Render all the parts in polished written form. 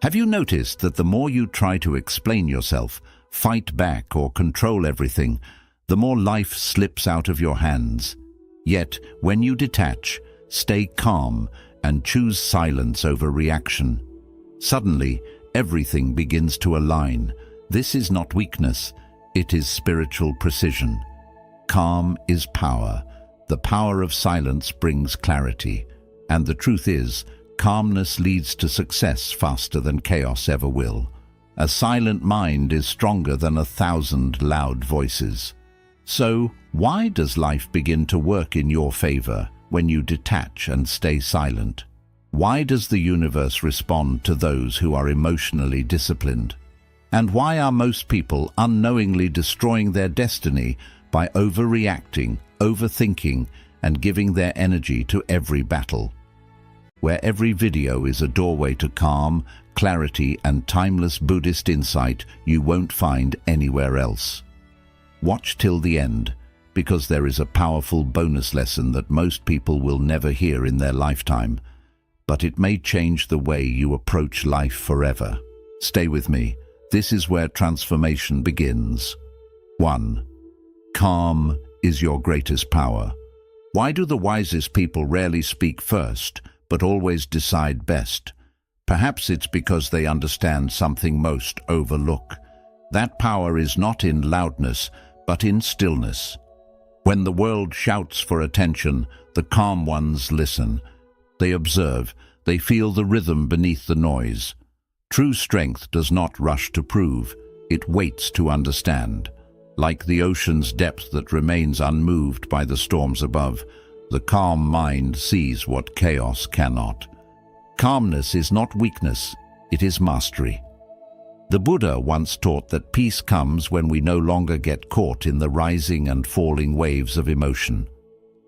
Have you noticed that the more you try to explain yourself, fight back or control everything, the more life slips out of your hands? Yet, when you detach, stay calm, and choose silence over reaction, suddenly everything begins to align. This is not weakness, it is spiritual precision. Calm is power. The power of silence brings clarity. And the truth is, calmness leads to success faster than chaos ever will. A silent mind is stronger than 1,000 loud voices. So, why does life begin to work in your favor when you detach and stay silent? Why does the universe respond to those who are emotionally disciplined? And why are most people unknowingly destroying their destiny by overreacting, overthinking, and giving their energy to every battle? Where every video is a doorway to calm, clarity, and timeless Buddhist insight you won't find anywhere else. Watch till the end, because there is a powerful bonus lesson that most people will never hear in their lifetime, but it may change the way you approach life forever. Stay with me. This is where transformation begins. 1. Calm is your greatest power. Why do the wisest people rarely speak first, but always decide best? Perhaps it's because they understand something most overlook. That power is not in loudness, but in stillness. When the world shouts for attention, the calm ones listen. They observe, they feel the rhythm beneath the noise. True strength does not rush to prove, it waits to understand. Like the ocean's depth that remains unmoved by the storms above, the calm mind sees what chaos cannot. Calmness is not weakness, it is mastery. The Buddha once taught that peace comes when we no longer get caught in the rising and falling waves of emotion.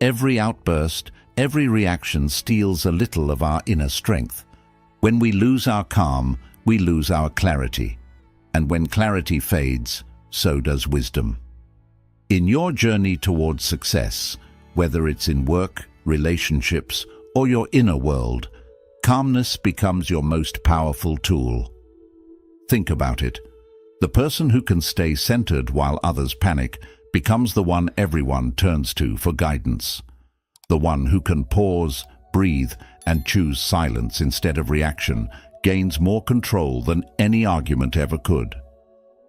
Every outburst, every reaction steals a little of our inner strength. When we lose our calm, we lose our clarity. And when clarity fades, so does wisdom. In your journey towards success, whether it's in work, relationships, or your inner world, calmness becomes your most powerful tool. Think about it. The person who can stay centered while others panic becomes the one everyone turns to for guidance. The one who can pause, breathe, and choose silence instead of reaction gains more control than any argument ever could.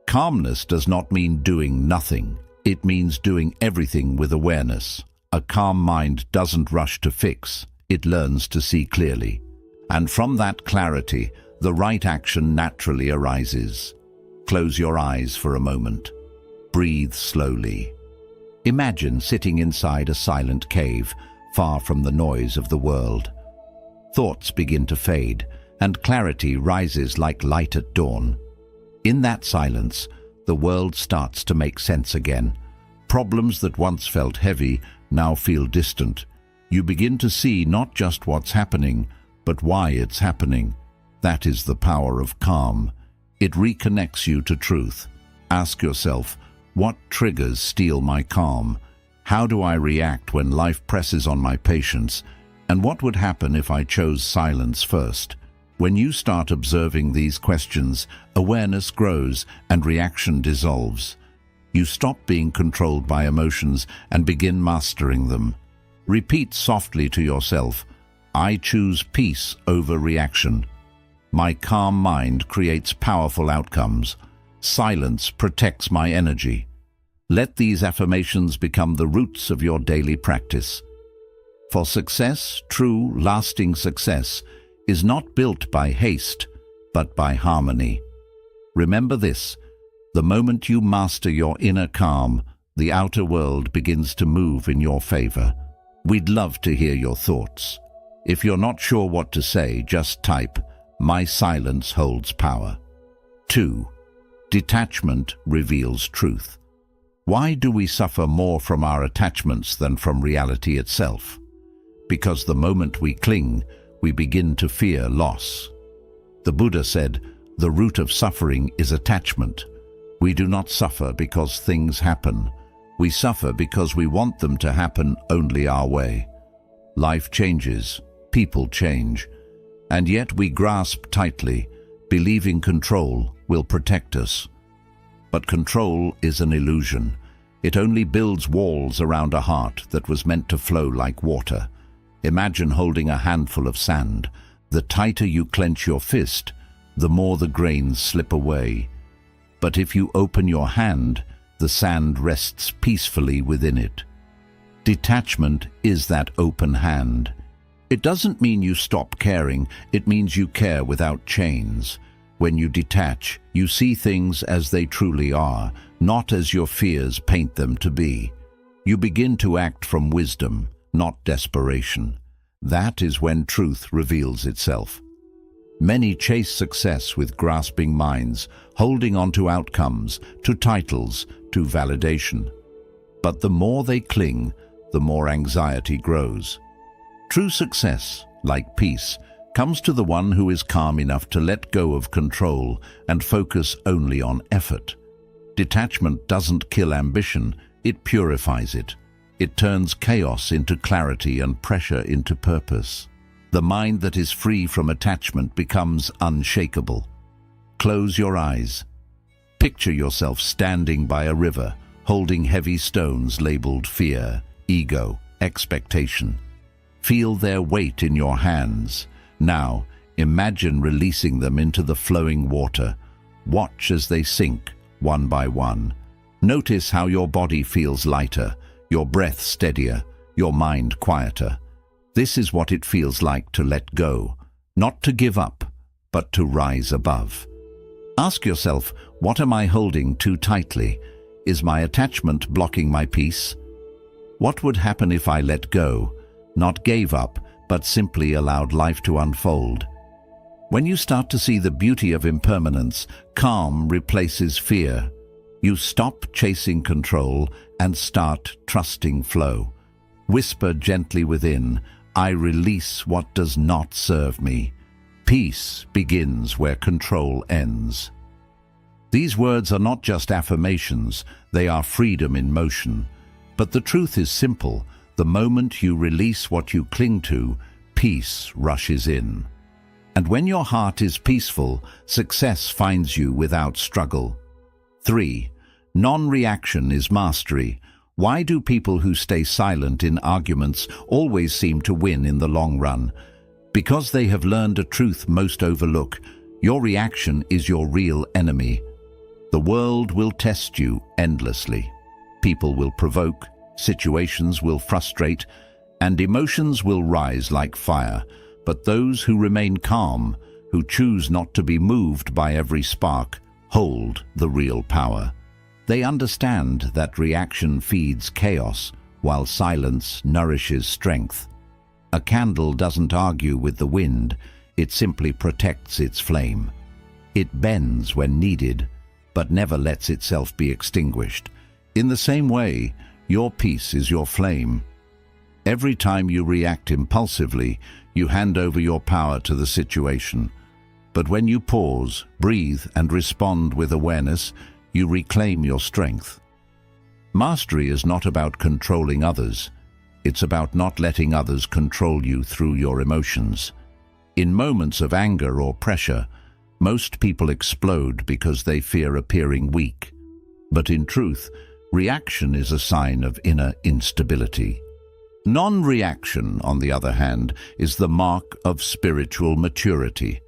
Calmness does not mean doing nothing. It means doing everything with awareness. A calm mind doesn't rush to fix, it learns to see clearly. And from that clarity, the right action naturally arises. Close your eyes for a moment. Breathe slowly. Imagine sitting inside a silent cave, far from the noise of the world. Thoughts begin to fade, and clarity rises like light at dawn. In that silence, the world starts to make sense again. Problems that once felt heavy now feel distant. You begin to see not just what's happening, but why it's happening. That is the power of calm. It reconnects you to truth. Ask yourself, what triggers steal my calm? How do I react when life presses on my patience? And what would happen if I chose silence first? When you start observing these questions, awareness grows and reaction dissolves. You stop being controlled by emotions and begin mastering them. Repeat softly to yourself, I choose peace over reaction. My calm mind creates powerful outcomes. Silence protects my energy. Let these affirmations become the roots of your daily practice. For success, true, lasting success, is not built by haste, but by harmony. Remember this, the moment you master your inner calm, the outer world begins to move in your favor. We'd love to hear your thoughts. If you're not sure what to say, just type, My silence holds power. 2. Detachment reveals truth. Why do we suffer more from our attachments than from reality itself? Because the moment we cling, we begin to fear loss. The Buddha said, the root of suffering is attachment. We do not suffer because things happen. We suffer because we want them to happen only our way. Life changes, people change, and yet we grasp tightly believing control will protect us. But control is an illusion. It only builds walls around a heart that was meant to flow like water. Imagine holding a handful of sand. The tighter you clench your fist, the more the grains slip away. But if you open your hand, the sand rests peacefully within it. Detachment is that open hand. It doesn't mean you stop caring, it means you care without chains. When you detach, you see things as they truly are, not as your fears paint them to be. You begin to act from wisdom, not desperation. That is when truth reveals itself. Many chase success with grasping minds, holding on to outcomes, to titles, to validation. But the more they cling, the more anxiety grows. True success, like peace, comes to the one who is calm enough to let go of control and focus only on effort. Detachment doesn't kill ambition, it purifies it. It turns chaos into clarity and pressure into purpose. The mind that is free from attachment becomes unshakable. Close your eyes. Picture yourself standing by a river, holding heavy stones labeled fear, ego, expectation. Feel their weight in your hands. Now, imagine releasing them into the flowing water. Watch as they sink, one by one. Notice how your body feels lighter, your breath steadier, your mind quieter. This is what it feels like to let go, not to give up, but to rise above. Ask yourself, what am I holding too tightly? Is my attachment blocking my peace? What would happen if I let go, not gave up, but simply allowed life to unfold? When you start to see the beauty of impermanence, calm replaces fear. You stop chasing control and start trusting flow. Whisper gently within, I release what does not serve me. Peace begins where control ends. These words are not just affirmations, they are freedom in motion. But the truth is simple. The moment you release what you cling to, peace rushes in. And when your heart is peaceful, success finds you without struggle. 3. Non-reaction is mastery. Why do people who stay silent in arguments always seem to win in the long run? Because they have learned a truth most overlook. Your reaction is your real enemy. The world will test you endlessly. People will provoke, situations will frustrate, and emotions will rise like fire. But those who remain calm, who choose not to be moved by every spark, hold the real power. They understand that reaction feeds chaos, while silence nourishes strength. A candle doesn't argue with the wind, it simply protects its flame. It bends when needed, but never lets itself be extinguished. In the same way, your peace is your flame. Every time you react impulsively, you hand over your power to the situation. But when you pause, breathe, and respond with awareness, you reclaim your strength. Mastery is not about controlling others. It's about not letting others control you through your emotions. In moments of anger or pressure, most people explode because they fear appearing weak. But in truth, reaction is a sign of inner instability. Non-reaction, on the other hand, is the mark of spiritual maturity.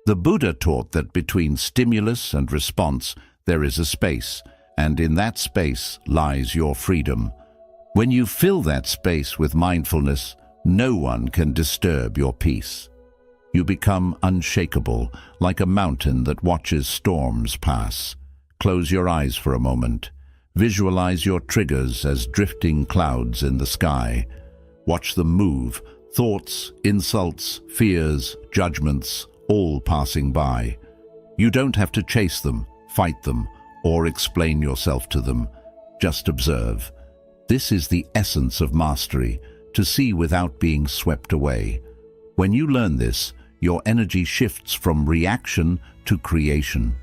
The Buddha taught that between stimulus and response, there is a space, and in that space lies your freedom. When you fill that space with mindfulness, no one can disturb your peace. You become unshakable, like a mountain that watches storms pass. Close your eyes for a moment. Visualize your triggers as drifting clouds in the sky. Watch them move, thoughts, insults, fears, judgments, all passing by. You don't have to chase them, fight them, or explain yourself to them. Just observe. This is the essence of mastery, to see without being swept away. When you learn this, your energy shifts from reaction to creation.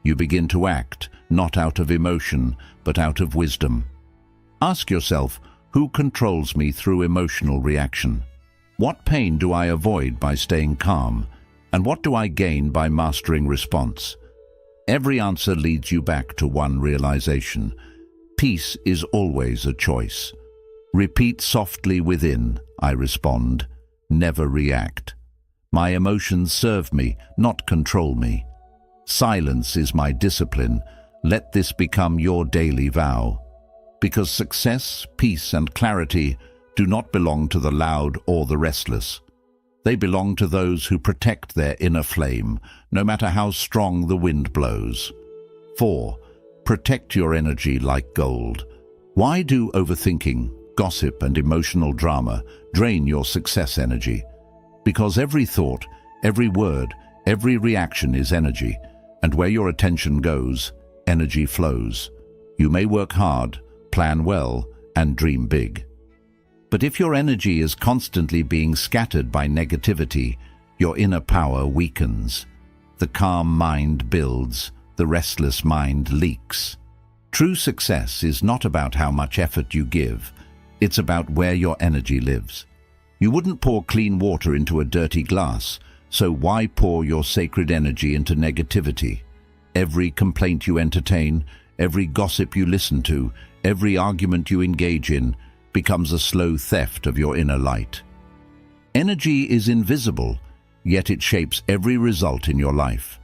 You begin to act, not out of emotion, but out of wisdom. Ask yourself, who controls me through emotional reaction? What pain do I avoid by staying calm? And what do I gain by mastering response? Every answer leads you back to one realization. Peace is always a choice. Repeat softly within, I respond. Never react. My emotions serve me, not control me. Silence is my discipline. Let this become your daily vow. Because success, peace, and clarity do not belong to the loud or the restless. They belong to those who protect their inner flame, no matter how strong the wind blows. 4. Protect your energy like gold. Why do overthinking, gossip, and emotional drama drain your success energy? Because every thought, every word, every reaction is energy, and where your attention goes, energy flows. You may work hard, plan well, and dream big. But if your energy is constantly being scattered by negativity, your inner power weakens. The calm mind builds, the restless mind leaks. True success is not about how much effort you give. It's about where your energy lives. You wouldn't pour clean water into a dirty glass, so why pour your sacred energy into negativity? Every complaint you entertain, every gossip you listen to, every argument you engage in, becomes a slow theft of your inner light. Energy is invisible, yet it shapes every result in your life.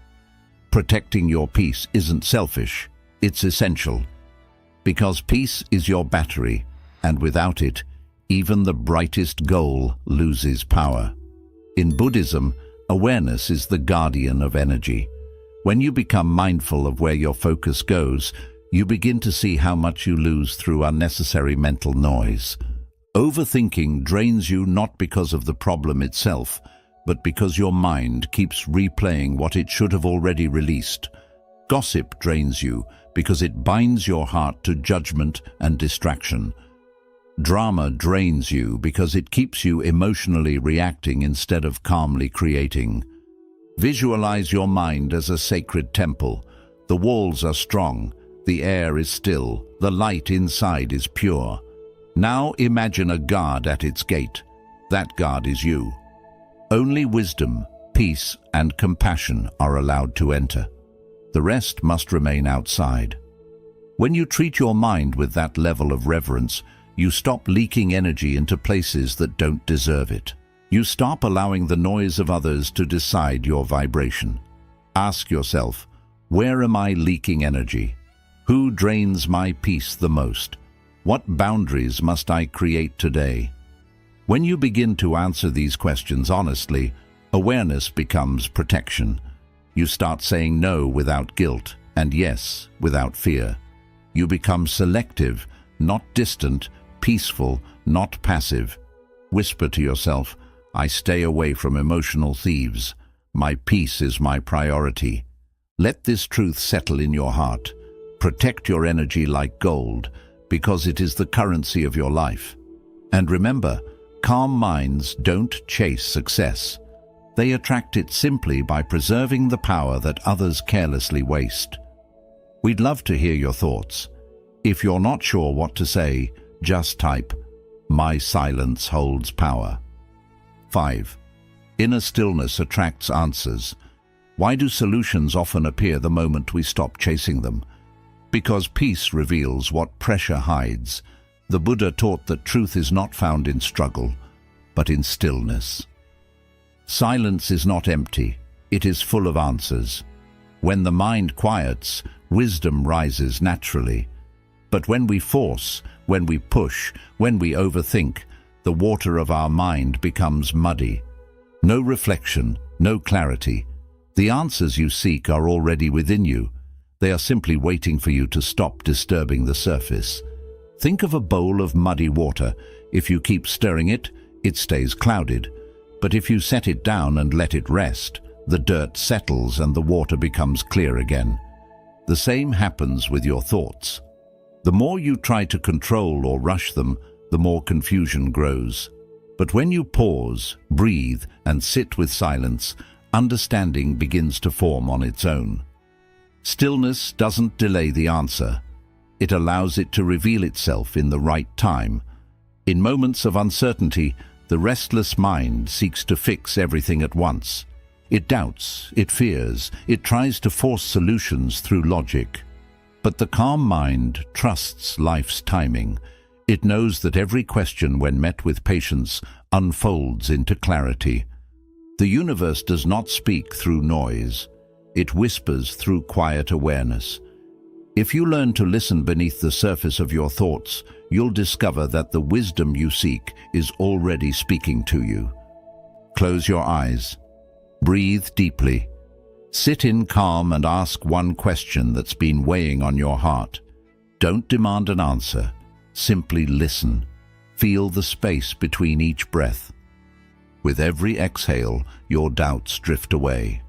Protecting your peace isn't selfish, it's essential. Because peace is your battery, and without it, even the brightest goal loses power. In Buddhism, awareness is the guardian of energy. When you become mindful of where your focus goes, you begin to see how much you lose through unnecessary mental noise. Overthinking drains you not because of the problem itself, but because your mind keeps replaying what it should have already released. Gossip drains you because it binds your heart to judgment and distraction. Drama drains you because it keeps you emotionally reacting instead of calmly creating. Visualize your mind as a sacred temple. The walls are strong, the air is still, the light inside is pure. Now imagine a guard at its gate. That guard is you. Only wisdom, peace, and compassion are allowed to enter. The rest must remain outside. When you treat your mind with that level of reverence, you stop leaking energy into places that don't deserve it. You stop allowing the noise of others to decide your vibration. Ask yourself, where am I leaking energy? Who drains my peace the most? What boundaries must I create today? When you begin to answer these questions honestly, awareness becomes protection. You start saying no without guilt and yes without fear. You become selective, not distant, peaceful, not passive. Whisper to yourself, I stay away from emotional thieves. My peace is my priority. Let this truth settle in your heart. Protect your energy like gold, because it is the currency of your life. And remember, calm minds don't chase success. They attract it simply by preserving the power that others carelessly waste. We'd love to hear your thoughts. If you're not sure what to say, just type, My silence holds power. 5. Inner stillness attracts answers. Why do solutions often appear the moment we stop chasing them? Because peace reveals what pressure hides. The Buddha taught that truth is not found in struggle, but in stillness. Silence is not empty, it is full of answers. When the mind quiets, wisdom rises naturally. But when we force, when we push, when we overthink, the water of our mind becomes muddy. No reflection, no clarity. The answers you seek are already within you. They are simply waiting for you to stop disturbing the surface. Think of a bowl of muddy water. If you keep stirring it, it stays clouded. But if you set it down and let it rest, the dirt settles and the water becomes clear again. The same happens with your thoughts. The more you try to control or rush them, the more confusion grows. But when you pause, breathe, and sit with silence, understanding begins to form on its own. Stillness doesn't delay the answer. It allows it to reveal itself in the right time. In moments of uncertainty, the restless mind seeks to fix everything at once. It doubts, it fears, it tries to force solutions through logic. But the calm mind trusts life's timing. It knows that every question, when met with patience, unfolds into clarity. The universe does not speak through noise. It whispers through quiet awareness. If you learn to listen beneath the surface of your thoughts, you'll discover that the wisdom you seek is already speaking to you. Close your eyes. Breathe deeply. Sit in calm and ask one question that's been weighing on your heart. Don't demand an answer. Simply listen. Feel the space between each breath. With every exhale, your doubts drift away.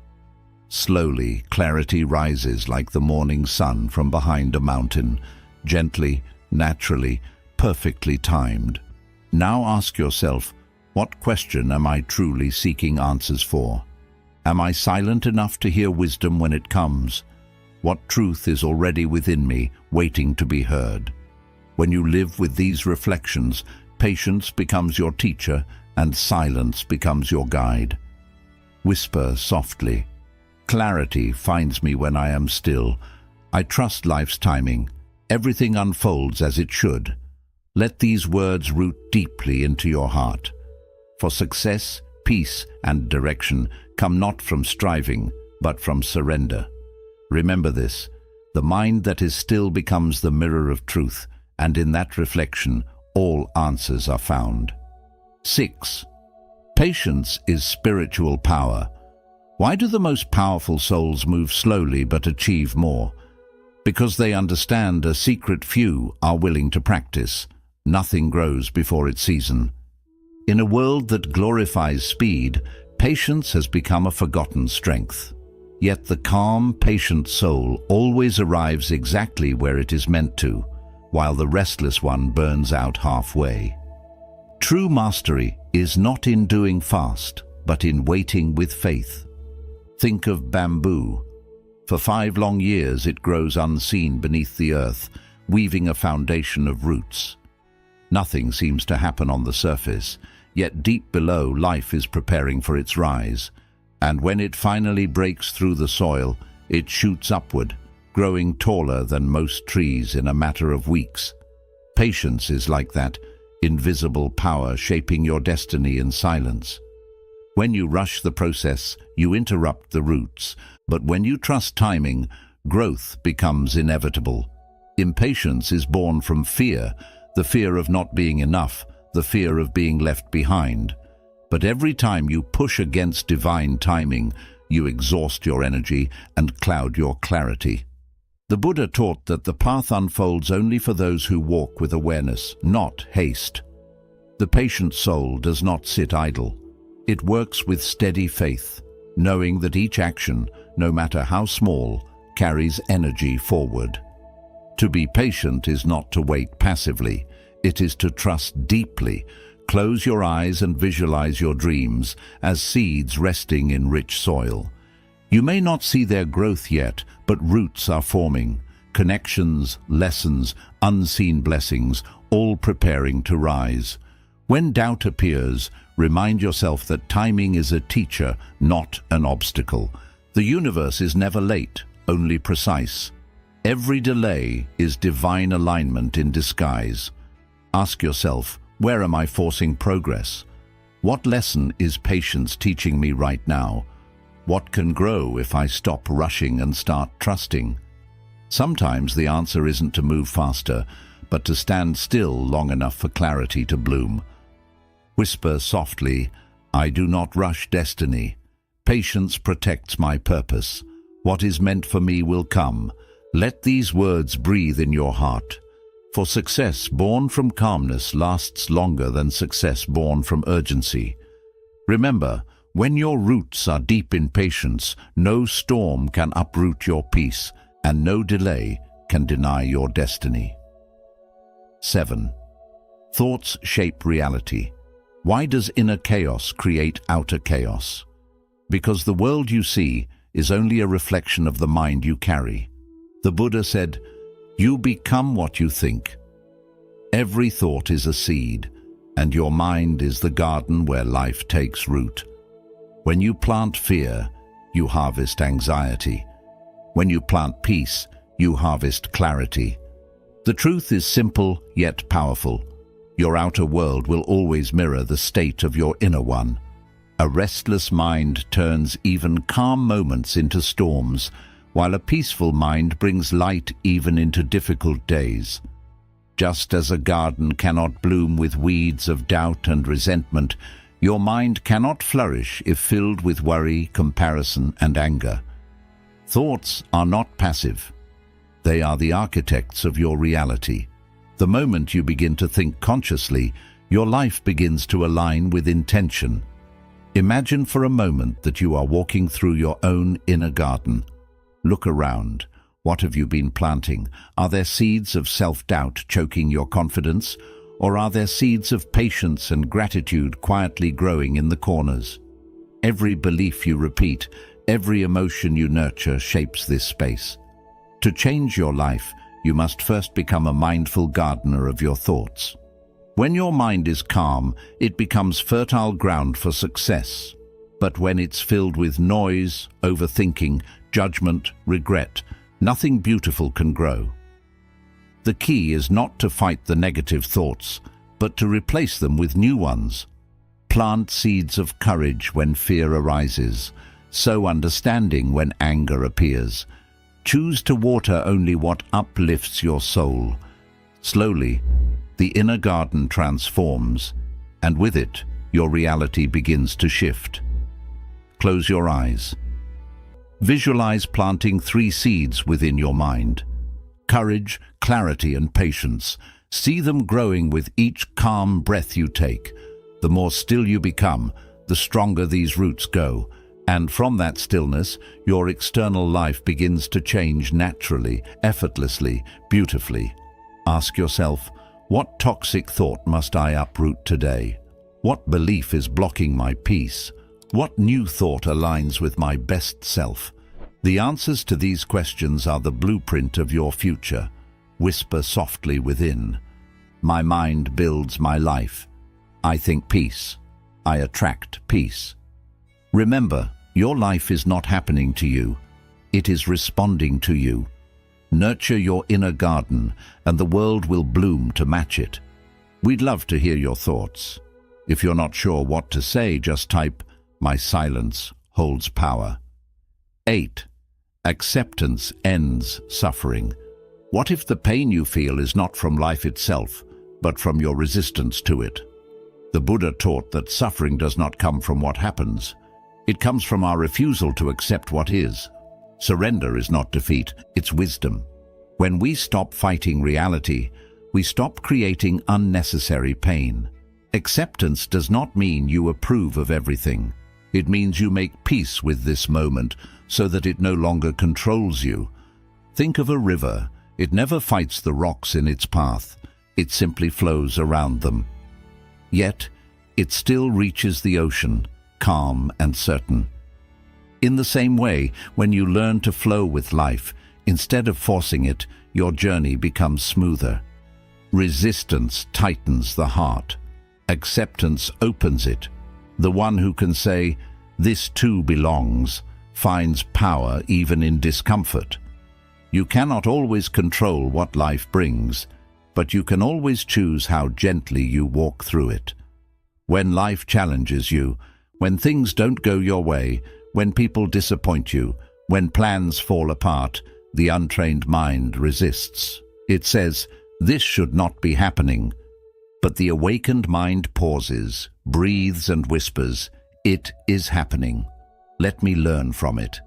Slowly, clarity rises like the morning sun from behind a mountain, gently, naturally, perfectly timed. Now ask yourself, what question am I truly seeking answers for? Am I silent enough to hear wisdom when it comes? What truth is already within me, waiting to be heard? When you live with these reflections, patience becomes your teacher and silence becomes your guide. Whisper softly. Clarity finds me when I am still. I trust life's timing. Everything unfolds as it should. Let these words root deeply into your heart. For success, peace, and direction come not from striving, but from surrender. Remember this: the mind that is still becomes the mirror of truth, and in that reflection, all answers are found. 6. Patience is spiritual power. Why do the most powerful souls move slowly but achieve more? Because they understand a secret few are willing to practice. Nothing grows before its season. In a world that glorifies speed, patience has become a forgotten strength. Yet the calm, patient soul always arrives exactly where it is meant to, while the restless one burns out halfway. True mastery is not in doing fast, but in waiting with faith. Think of bamboo. For 5 long years it grows unseen beneath the earth, weaving a foundation of roots. Nothing seems to happen on the surface, yet deep below life is preparing for its rise. And when it finally breaks through the soil, it shoots upward, growing taller than most trees in a matter of weeks. Patience is like that invisible power shaping your destiny in silence. When you rush the process, you interrupt the roots, but when you trust timing, growth becomes inevitable. Impatience is born from fear, the fear of not being enough, the fear of being left behind. But every time you push against divine timing, you exhaust your energy and cloud your clarity. The Buddha taught that the path unfolds only for those who walk with awareness, not haste. The patient soul does not sit idle. It works with steady faith, knowing that each action, no matter how small, carries energy forward. To be patient is not to wait passively. It is to trust deeply. Close your eyes and visualize your dreams as seeds resting in rich soil. You may not see their growth yet, but roots are forming. Connections, lessons, unseen blessings, all preparing to rise. When doubt appears, remind yourself that timing is a teacher, not an obstacle. The universe is never late, only precise. Every delay is divine alignment in disguise. Ask yourself, where am I forcing progress? What lesson is patience teaching me right now? What can grow if I stop rushing and start trusting? Sometimes the answer isn't to move faster, but to stand still long enough for clarity to bloom. Whisper softly, I do not rush destiny. Patience protects my purpose. What is meant for me will come. Let these words breathe in your heart. For success born from calmness lasts longer than success born from urgency. Remember, when your roots are deep in patience, no storm can uproot your peace, and no delay can deny your destiny. 7. Thoughts shape reality. Why does inner chaos create outer chaos? Because the world you see is only a reflection of the mind you carry. The Buddha said, "You become what you think." Every thought is a seed, and your mind is the garden where life takes root. When you plant fear, you harvest anxiety. When you plant peace, you harvest clarity. The truth is simple yet powerful. Your outer world will always mirror the state of your inner one. A restless mind turns even calm moments into storms, while a peaceful mind brings light even into difficult days. Just as a garden cannot bloom with weeds of doubt and resentment, your mind cannot flourish if filled with worry, comparison, and anger. Thoughts are not passive. They are the architects of your reality. The moment you begin to think consciously, your life begins to align with intention. Imagine for a moment that you are walking through your own inner garden. Look around. What have you been planting? Are there seeds of self-doubt choking your confidence? Or are there seeds of patience and gratitude quietly growing in the corners? Every belief you repeat, every emotion you nurture shapes this space. To change your life, you must first become a mindful gardener of your thoughts. When your mind is calm, it becomes fertile ground for success. But when it's filled with noise, overthinking, judgment, regret, nothing beautiful can grow. The key is not to fight the negative thoughts, but to replace them with new ones. Plant seeds of courage when fear arises, sow understanding when anger appears. Choose to water only what uplifts your soul. Slowly, the inner garden transforms, and with it, your reality begins to shift. Close your eyes. Visualize planting 3 seeds within your mind. Courage, clarity, and patience. See them growing with each calm breath you take. The more still you become, the stronger these roots go. And from that stillness, your external life begins to change naturally, effortlessly, beautifully. Ask yourself, what toxic thought must I uproot today? What belief is blocking my peace? What new thought aligns with my best self? The answers to these questions are the blueprint of your future. Whisper softly within. My mind builds my life. I think peace. I attract peace. Remember, your life is not happening to you. It is responding to you. Nurture your inner garden, and the world will bloom to match it. We'd love to hear your thoughts. If you're not sure what to say, just type, "My silence holds power." 8. Acceptance ends suffering. What if the pain you feel is not from life itself, but from your resistance to it? The Buddha taught that suffering does not come from what happens. It comes from our refusal to accept what is. Surrender is not defeat, it's wisdom. When we stop fighting reality, we stop creating unnecessary pain. Acceptance does not mean you approve of everything. It means you make peace with this moment so that it no longer controls you. Think of a river. It never fights the rocks in its path. It simply flows around them. Yet, it still reaches the ocean, calm and certain. In the same way, when you learn to flow with life, instead of forcing it, your journey becomes smoother. Resistance tightens the heart. Acceptance opens it. The one who can say, "This too belongs," finds power even in discomfort. You cannot always control what life brings, but you can always choose how gently you walk through it. When life challenges you, when things don't go your way, when people disappoint you, when plans fall apart, the untrained mind resists. It says, "This should not be happening." But the awakened mind pauses, breathes and whispers, "It is happening. Let me learn from it."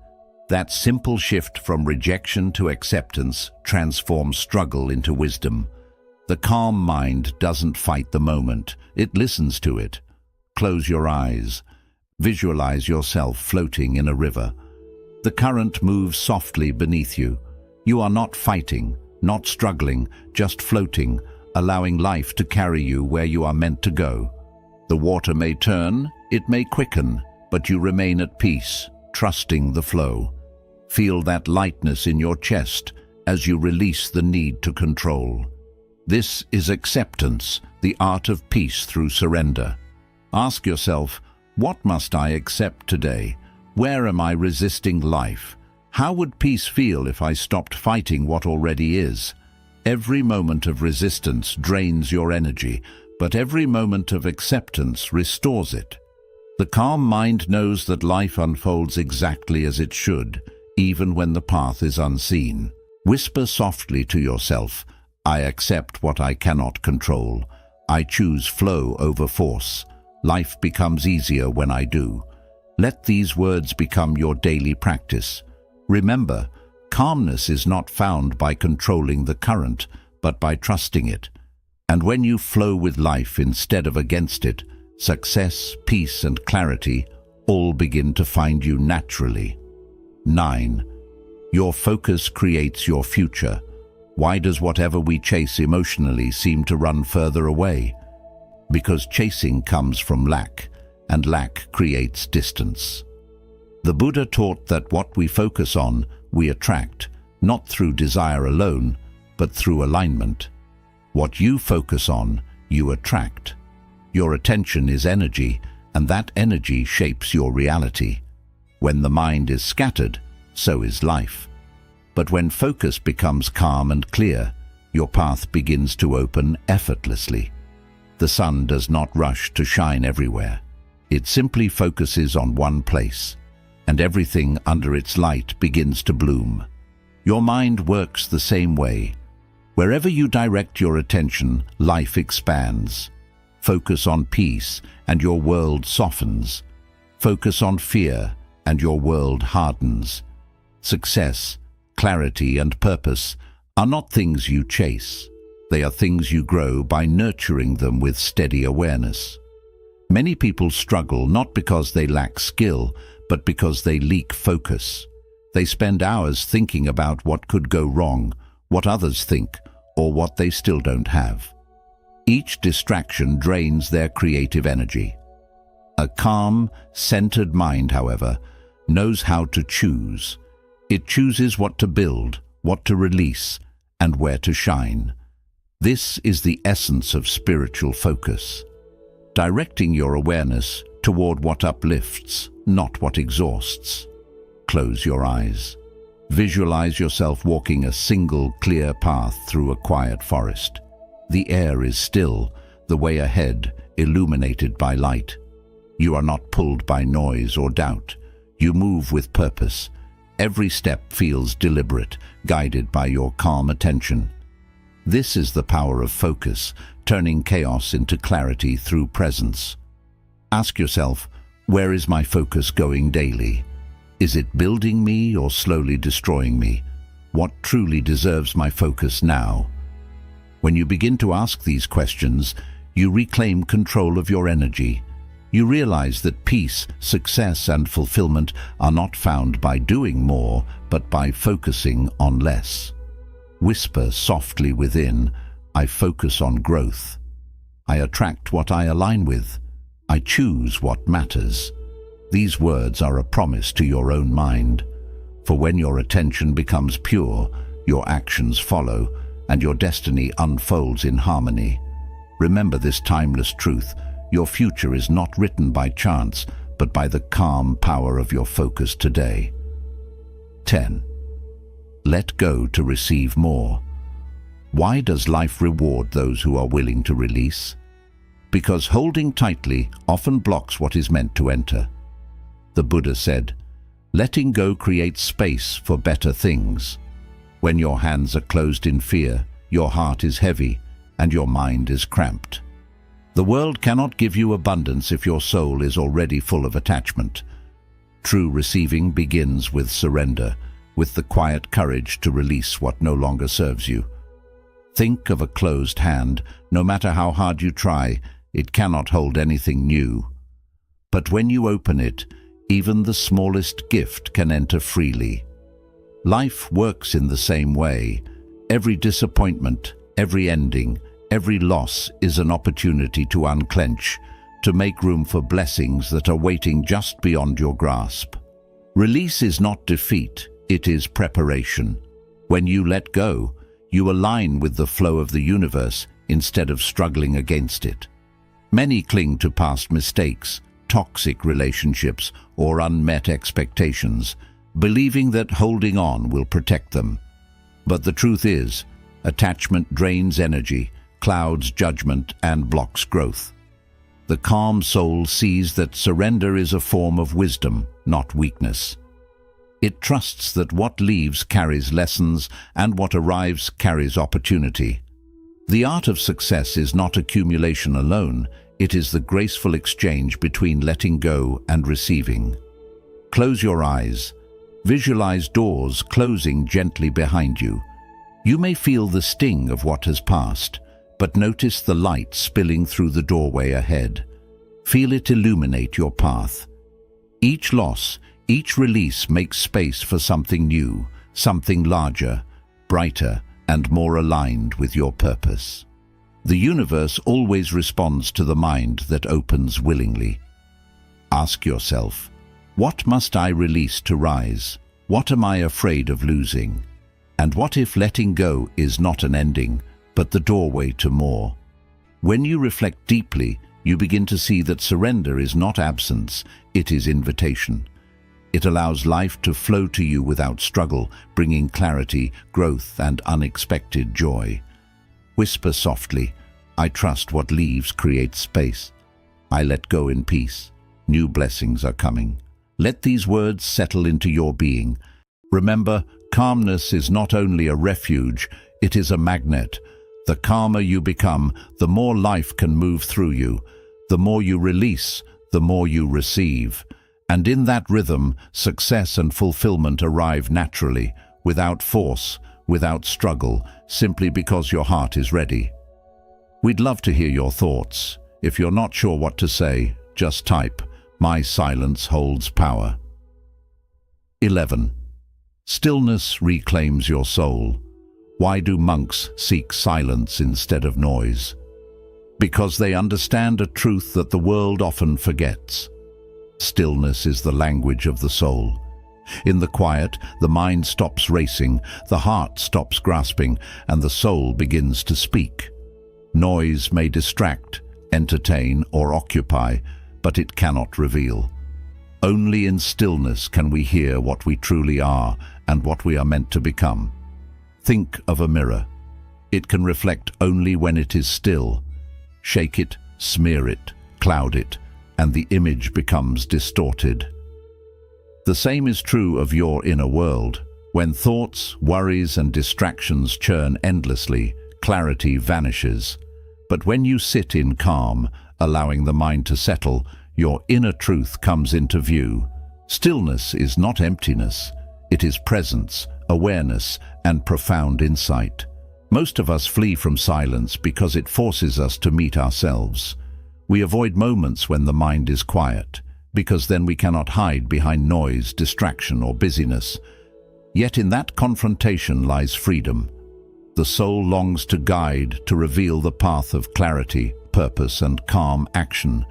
That simple shift from rejection to acceptance transforms struggle into wisdom. The calm mind doesn't fight the moment, it listens to it. Close your eyes. Visualize yourself floating in a river. The current moves softly beneath you. You are not fighting, not struggling, just floating, allowing life to carry you where you are meant to go. The water may turn, it may quicken, but you remain at peace, trusting the flow. Feel that lightness in your chest as you release the need to control. This is acceptance, the art of peace through surrender. Ask yourself, What must I accept today? Where am I resisting life? How would peace feel if I stopped fighting what already is? Every moment of resistance drains your energy, but every moment of acceptance restores it. The calm mind knows that life unfolds exactly as it should, even when the path is unseen. Whisper softly to yourself, I accept what I cannot control. I choose flow over force. Life becomes easier when I do. Let these words become your daily practice. Remember, calmness is not found by controlling the current, but by trusting it. And when you flow with life instead of against it, success, peace, and clarity all begin to find you naturally. 9. Your focus creates your future. Why does whatever we chase emotionally seem to run further away? Because chasing comes from lack, and lack creates distance. The Buddha taught that what we focus on, we attract, not through desire alone, but through alignment. What you focus on, you attract. Your attention is energy, and that energy shapes your reality. When the mind is scattered, so is life. But when focus becomes calm and clear, your path begins to open effortlessly. The sun does not rush to shine everywhere. It simply focuses on one place, and everything under its light begins to bloom. Your mind works the same way. Wherever you direct your attention, life expands. Focus on peace, and your world softens. Focus on fear, and your world hardens. Success, clarity, and purpose are not things you chase. They are things you grow by nurturing them with steady awareness. Many people struggle not because they lack skill, but because they lack focus. They spend hours thinking about what could go wrong, what others think, or what they still don't have. Each distraction drains their creative energy. A calm, centered mind, however, knows how to choose. It chooses what to build, what to release, and where to shine. This is the essence of spiritual focus. Directing your awareness toward what uplifts, not what exhausts. Close your eyes. Visualize yourself walking a single clear path through a quiet forest. The air is still, the way ahead illuminated by light. You are not pulled by noise or doubt. You move with purpose. Every step feels deliberate, guided by your calm attention. This is the power of focus, turning chaos into clarity through presence. Ask yourself, where is my focus going daily? Is it building me or slowly destroying me? What truly deserves my focus now? When you begin to ask these questions, you reclaim control of your energy. You realize that peace, success, and fulfillment are not found by doing more, but by focusing on less. Whisper softly within, I focus on growth. I attract what I align with. I choose what matters. These words are a promise to your own mind. For when your attention becomes pure, your actions follow, and your destiny unfolds in harmony. Remember this timeless truth. Your future is not written by chance, but by the calm power of your focus today. 10. Let go to receive more. Why does life reward those who are willing to release? Because holding tightly often blocks what is meant to enter. The Buddha said, letting go creates space for better things. When your hands are closed in fear, your heart is heavy, and your mind is cramped. The world cannot give you abundance if your soul is already full of attachment. True receiving begins with surrender, with the quiet courage to release what no longer serves you. Think of a closed hand. No matter how hard you try, it cannot hold anything new. But when you open it, even the smallest gift can enter freely. Life works in the same way. Every disappointment, every ending, every loss is an opportunity to unclench, to make room for blessings that are waiting just beyond your grasp. Release is not defeat, it is preparation. When you let go, you align with the flow of the universe instead of struggling against it. Many cling to past mistakes, toxic relationships, or unmet expectations, believing that holding on will protect them. But the truth is, attachment drains energy, clouds judgment, and blocks growth. The calm soul sees that surrender is a form of wisdom, not weakness. It trusts that what leaves carries lessons and what arrives carries opportunity. The art of success is not accumulation alone, it is the graceful exchange between letting go and receiving. Close your eyes. Visualize doors closing gently behind you. You may feel the sting of what has passed, but notice the light spilling through the doorway ahead. Feel it illuminate your path. Each loss, each release makes space for something new, something larger, brighter, and more aligned with your purpose. The universe always responds to the mind that opens willingly. Ask yourself, what must I release to rise? What am I afraid of losing? And what if letting go is not an ending, but the doorway to more? When you reflect deeply, you begin to see that surrender is not absence, it is invitation. It allows life to flow to you without struggle, bringing clarity, growth, and unexpected joy. Whisper softly, I trust what leaves creates space. I let go in peace. New blessings are coming. Let these words settle into your being. Remember, calmness is not only a refuge, it is a magnet. The calmer you become, the more life can move through you. The more you release, the more you receive. And in that rhythm, success and fulfillment arrive naturally, without force, without struggle, simply because your heart is ready. We'd love to hear your thoughts. If you're not sure what to say, just type, "My silence holds power." 11. Stillness reclaims your soul. Why do monks seek silence instead of noise? Because they understand a truth that the world often forgets. Stillness is the language of the soul. In the quiet, the mind stops racing, the heart stops grasping, and the soul begins to speak. Noise may distract, entertain, or occupy, but it cannot reveal. Only in stillness can we hear what we truly are and what we are meant to become. Think of a mirror. It can reflect only when it is still. Shake it, smear it, cloud it, and the image becomes distorted. The same is true of your inner world. When thoughts, worries, and distractions churn endlessly, clarity vanishes. But when you sit in calm, allowing the mind to settle, your inner truth comes into view. Stillness is not emptiness. It is presence, awareness, and profound insight. Most of us flee from silence because it forces us to meet ourselves. We avoid moments when the mind is quiet, because then we cannot hide behind noise, distraction, or busyness. Yet in that confrontation lies freedom. The soul longs to guide, to reveal the path of clarity, purpose, and calm action.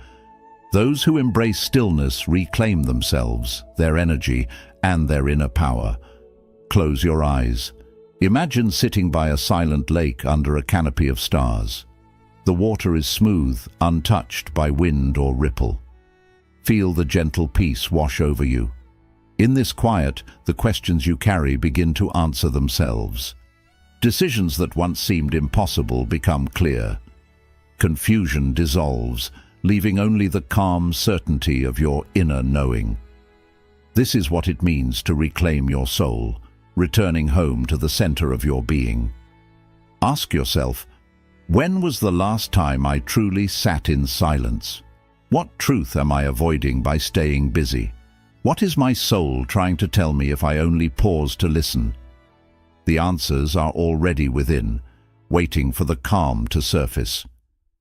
Those who embrace stillness reclaim themselves, their energy, and their inner power. Close your eyes. Imagine sitting by a silent lake under a canopy of stars. The water is smooth, untouched by wind or ripple. Feel the gentle peace wash over you. In this quiet, the questions you carry begin to answer themselves. Decisions that once seemed impossible become clear. Confusion dissolves, leaving only the calm certainty of your inner knowing. This is what it means to reclaim your soul, returning home to the center of your being. Ask yourself, when was the last time I truly sat in silence? What truth am I avoiding by staying busy? What is my soul trying to tell me if I only pause to listen? The answers are already within, waiting for the calm to surface.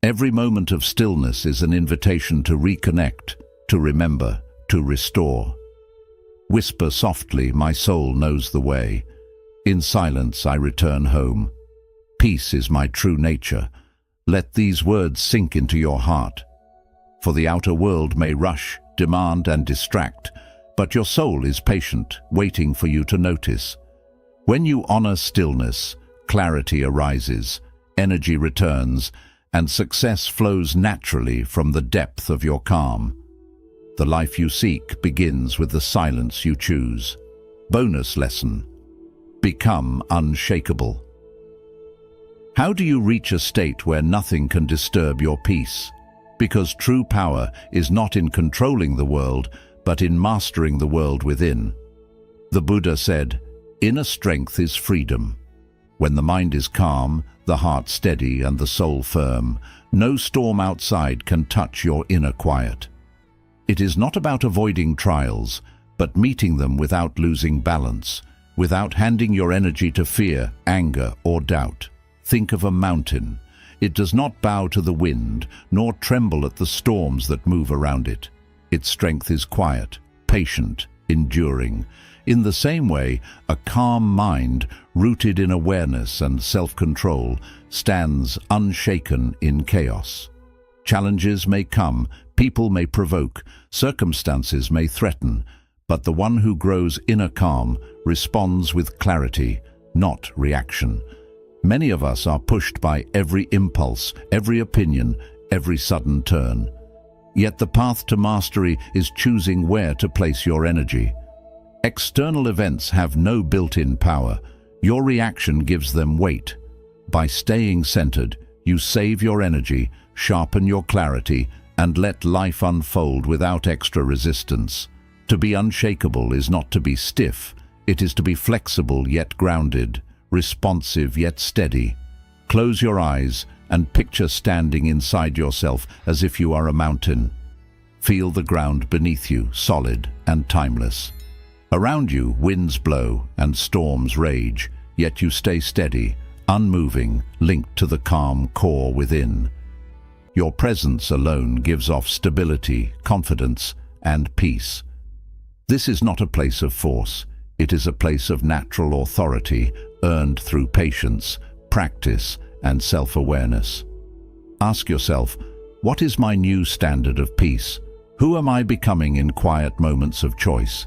Every moment of stillness is an invitation to reconnect, to remember, to restore. Whisper softly, my soul knows the way. In silence I return home. Peace is my true nature. Let these words sink into your heart. For the outer world may rush, demand, and distract, but your soul is patient, waiting for you to notice. When you honor stillness, clarity arises, energy returns, and success flows naturally from the depth of your calm. The life you seek begins with the silence you choose. Bonus lesson: become unshakable. How do you reach a state where nothing can disturb your peace? Because true power is not in controlling the world, but in mastering the world within. The Buddha said, "Inner strength is freedom." When the mind is calm, the heart steady, and the soul firm, no storm outside can touch your inner quiet. It is not about avoiding trials, but meeting them without losing balance, without handing your energy to fear, anger, or doubt. Think of a mountain. It does not bow to the wind, nor tremble at the storms that move around it. Its strength is quiet, patient, enduring. In the same way, a calm mind, rooted in awareness and self-control, stands unshaken in chaos. Challenges may come, people may provoke, circumstances may threaten, but the one who grows inner calm responds with clarity, not reaction. Many of us are pushed by every impulse, every opinion, every sudden turn. Yet the path to mastery is choosing where to place your energy. External events have no built-in power. Your reaction gives them weight. By staying centered, you save your energy, sharpen your clarity, and let life unfold without extra resistance. To be unshakable is not to be stiff. It is to be flexible yet grounded, responsive yet steady. Close your eyes and picture standing inside yourself as if you are a mountain. Feel the ground beneath you, solid and timeless. Around you, winds blow and storms rage, yet you stay steady, unmoving, linked to the calm core within. Your presence alone gives off stability, confidence, and peace. This is not a place of force. It is a place of natural authority, earned through patience, practice, and self-awareness. Ask yourself, what is my new standard of peace? Who am I becoming in quiet moments of choice?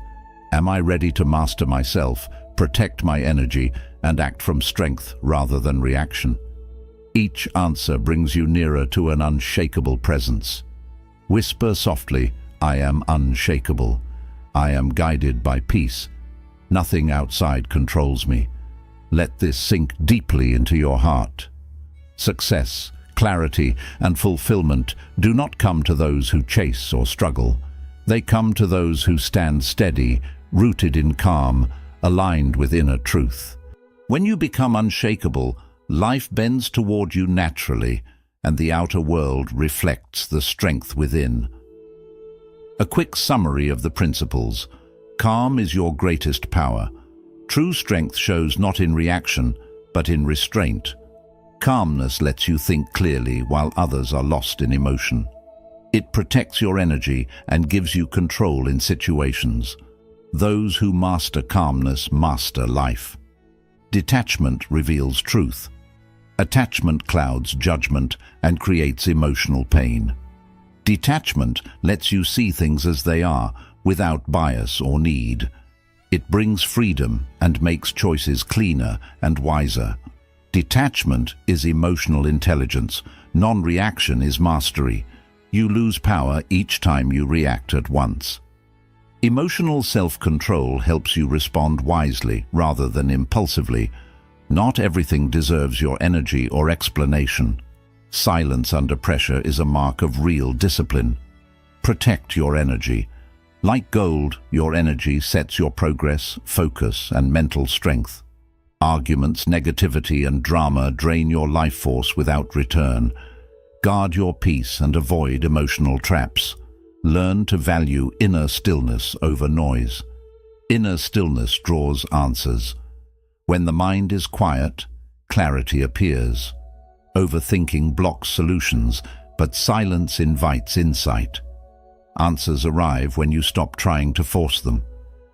Am I ready to master myself, protect my energy, and act from strength rather than reaction? Each answer brings you nearer to an unshakable presence. Whisper softly, "I am unshakable. I am guided by peace. Nothing outside controls me." Let this sink deeply into your heart. Success, clarity, and fulfillment do not come to those who chase or struggle. They come to those who stand steady, rooted in calm, aligned with inner truth. When you become unshakable, life bends toward you naturally, and the outer world reflects the strength within. A quick summary of the principles. Calm is your greatest power. True strength shows not in reaction, but in restraint. Calmness lets you think clearly while others are lost in emotion. It protects your energy and gives you control in situations. Those who master calmness master life. Detachment reveals truth. Attachment clouds judgment and creates emotional pain. Detachment lets you see things as they are, without bias or need. It brings freedom and makes choices cleaner and wiser. Detachment is emotional intelligence. Non-reaction is mastery. You lose power each time you react at once. Emotional self-control helps you respond wisely rather than impulsively. Not everything deserves your energy or explanation. Silence under pressure is a mark of real discipline. Protect your energy. Like gold, your energy sets your progress, focus, and mental strength. Arguments, negativity, and drama drain your life force without return. Guard your peace and avoid emotional traps. Learn to value inner stillness over noise. Inner stillness draws answers. When the mind is quiet, clarity appears. Overthinking blocks solutions, but silence invites insight. Answers arrive when you stop trying to force them.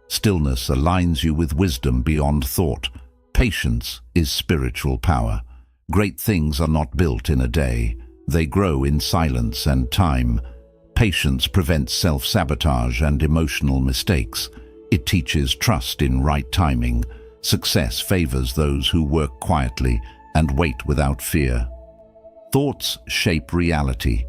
Stillness aligns you with wisdom beyond thought. Patience is spiritual power. Great things are not built in a day. They grow in silence and time. Patience prevents self-sabotage and emotional mistakes. It teaches trust in right timing. Success favors those who work quietly and wait without fear. Thoughts shape reality.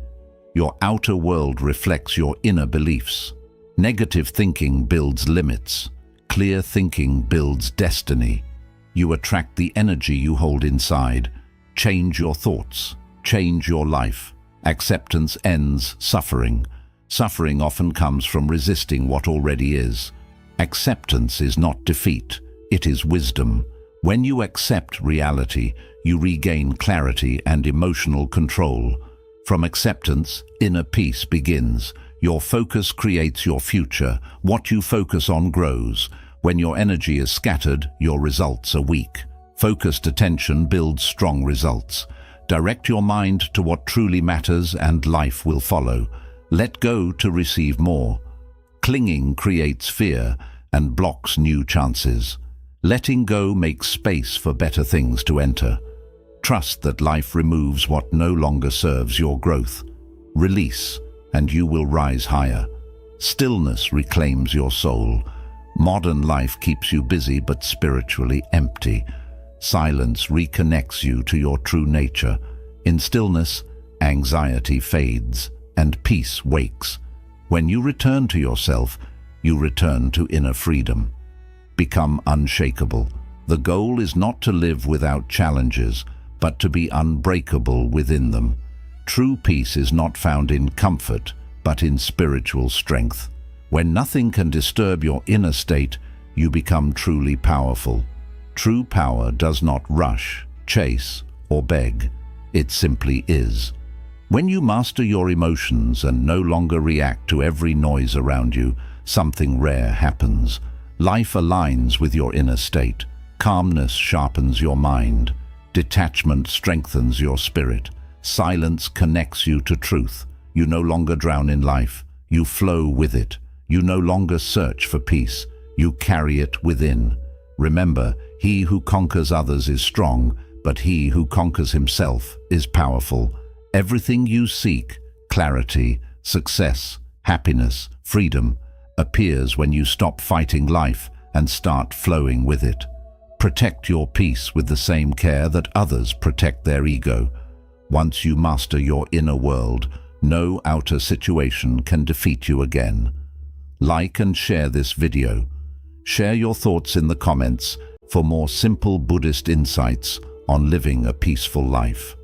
Your outer world reflects your inner beliefs. Negative thinking builds limits. Clear thinking builds destiny. You attract the energy you hold inside. Change your thoughts. Change your life. Acceptance ends suffering. Suffering often comes from resisting what already is. Acceptance is not defeat, it is wisdom. When you accept reality, you regain clarity and emotional control. From acceptance, inner peace begins. Your focus creates your future. What you focus on grows. When your energy is scattered, your results are weak. Focused attention builds strong results. Direct your mind to what truly matters and life will follow. Let go to receive more. Clinging creates fear and blocks new chances. Letting go makes space for better things to enter. Trust that life removes what no longer serves your growth. Release, and you will rise higher. Stillness reclaims your soul. Modern life keeps you busy but spiritually empty. Silence reconnects you to your true nature. In stillness, anxiety fades and peace wakes. When you return to yourself, you return to inner freedom. Become unshakable. The goal is not to live without challenges, but to be unbreakable within them. True peace is not found in comfort, but in spiritual strength. When nothing can disturb your inner state, you become truly powerful. True power does not rush, chase, or beg. It simply is. When you master your emotions and no longer react to every noise around you, something rare happens. Life aligns with your inner state. Calmness sharpens your mind. Detachment strengthens your spirit. Silence connects you to truth. You no longer drown in life. You flow with it. You no longer search for peace. You carry it within. Remember, he who conquers others is strong, but he who conquers himself is powerful. Everything you seek, clarity, success, happiness, freedom, appears when you stop fighting life and start flowing with it. Protect your peace with the same care that others protect their ego. Once you master your inner world, no outer situation can defeat you again. Like and share this video. Share your thoughts in the comments for more simple Buddhist insights on living a peaceful life.